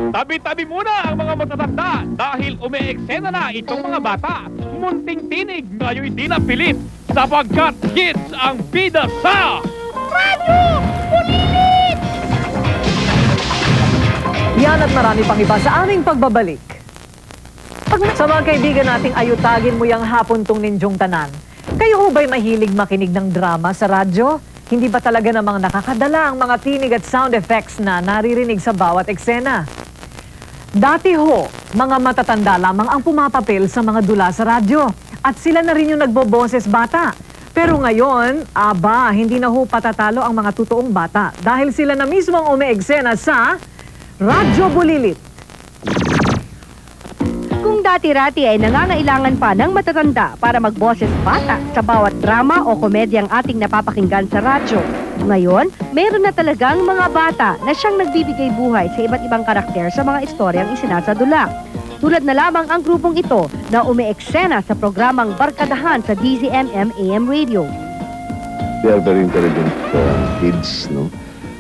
Tabi-tabi muna ang mga matatanda dahil umeeksena na itong mga bata. Munting tinig ngayon di na pilit sapagkat hits ang bida sa Radyo Bulilit! Yan at marami pang iba sa aming pagbabalik. Sa mga kaibigan nating ayutagin mo yung hapon tong ninjong tanan. Kayo ho ba'y mahilig makinig ng drama sa radyo? Hindi ba talaga namang nakakadala ang mga tinig at sound effects na naririnig sa bawat eksena? Dati ho, mga matatanda lamang ang pumapapil sa mga dula sa radyo. At sila na rin yung nagboboses bata. Pero ngayon, hindi na ho patatalo ang mga totoong bata. Dahil sila na mismo ang umeeksena sa Radyo Bulilit. Kung dati-rati ay nangangailangan pa ng matatanda para magboses bata sa bawat drama o komedyang ating napapakinggan sa radyo, ngayon, meron na talagang mga bata na siyang nagbibigay buhay sa iba't ibang karakter sa mga istoryang isinasadula. Tulad na lamang ang grupong ito na umeeksena sa programang Barkadahan sa DZMM AM Radio. They are very intelligent kids, no?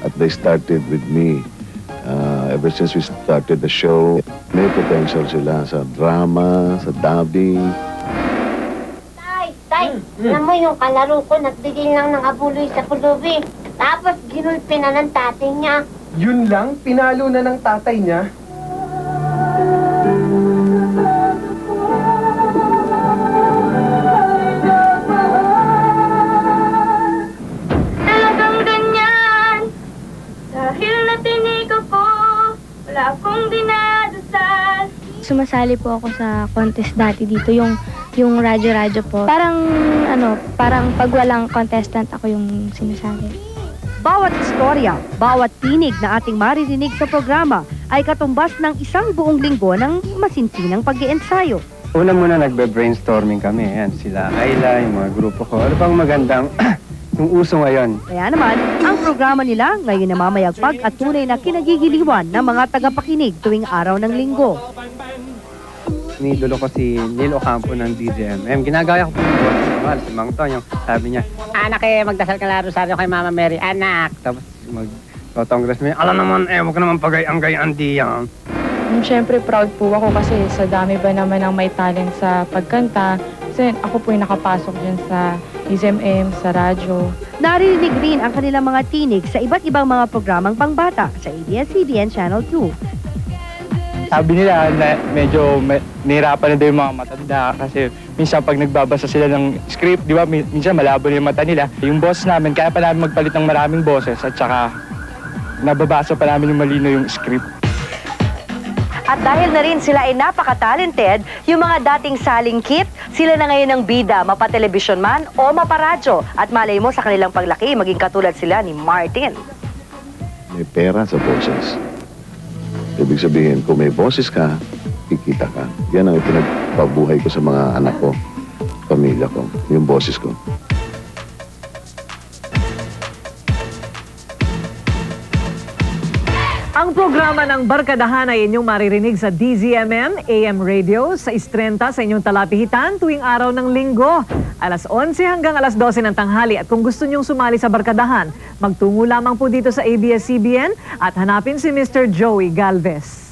At they started with me. Ever since we started the show, may potential sila sa drama, sa dubbing. Tay, alam mo yung kalaro ko, nagbigay lang ng abuloy sa pulubi. Tapos ginulpi na ng tatay niya. Yun lang? Pinalo na ng tatay niya? Talagang ganyan, dahil natinig ako, wala akong dinadasal. Sumasali po ako sa contest dati dito, yung radyo-radyo po. Parang pag walang contestant ako yung sinasali. Bawat istorya, bawat tinig na ating maririnig sa programa ay katumbas ng isang buong linggo ng masinsinang pag-iensayo. Una muna nagbe-brainstorming kami. Ayan, sila Ayla, yung mga grupo ko. Ano bang magandang yung uso ngayon? Kaya naman, ang programa nila ngayon na mamayagpag at tunay na kinagigiliwan ng mga tagapakinig tuwing araw ng linggo. Nidolo ko si Neil Ocampo ng DZMM. Ginagaya ko po yung boss ko, si Mang Tonyong. Sabi niya, anak magdasal ka na Rosario kay Mama Mary, anak. Tapos mag-congress mo, alam naman, huwag ka naman pagay-ang-gayaan diyan. Siyempre proud po ako kasi sa dami ba naman ang may talent sa pagkanta. Kasi ako po yung nakapasok dyan sa DZMM, sa radyo. Naririnig rin ang kanilang mga tinig sa iba't ibang mga programang pangbata sa ABS-CBN Channel 2. Sabi nila na medyo nahirapan na daw yung mga matanda kasi minsan pag nagbabasa sila ng script, di ba, minsan malabo na yung mata nila. Yung boss namin, kaya pa namin magpalit ng maraming boses at saka nababasa pa namin yung malino yung script. At dahil na rin sila ay napaka-talented, yung mga dating salingkit, sila na ngayon ang bida, mapa-television man o mapa-radyo. At malay mo sa kanilang paglaki, maging katulad sila ni Martin. May pera sa boses. Ibig sabihin, kung may boses ka, kikita ka. Yan ang pinagpabuhay ko sa mga anak ko, pamilya ko, yung boses ko. Ang programa ng Barkadahan ay inyong maririnig sa DZMM AM Radio sa Istrenta sa inyong talapihitan tuwing araw ng linggo. Alas 11 hanggang alas 12 ng tanghali. At kung gusto nyong sumali sa Barkadahan, magtungo lamang po dito sa ABS-CBN at hanapin si Mr. Joey Galvez.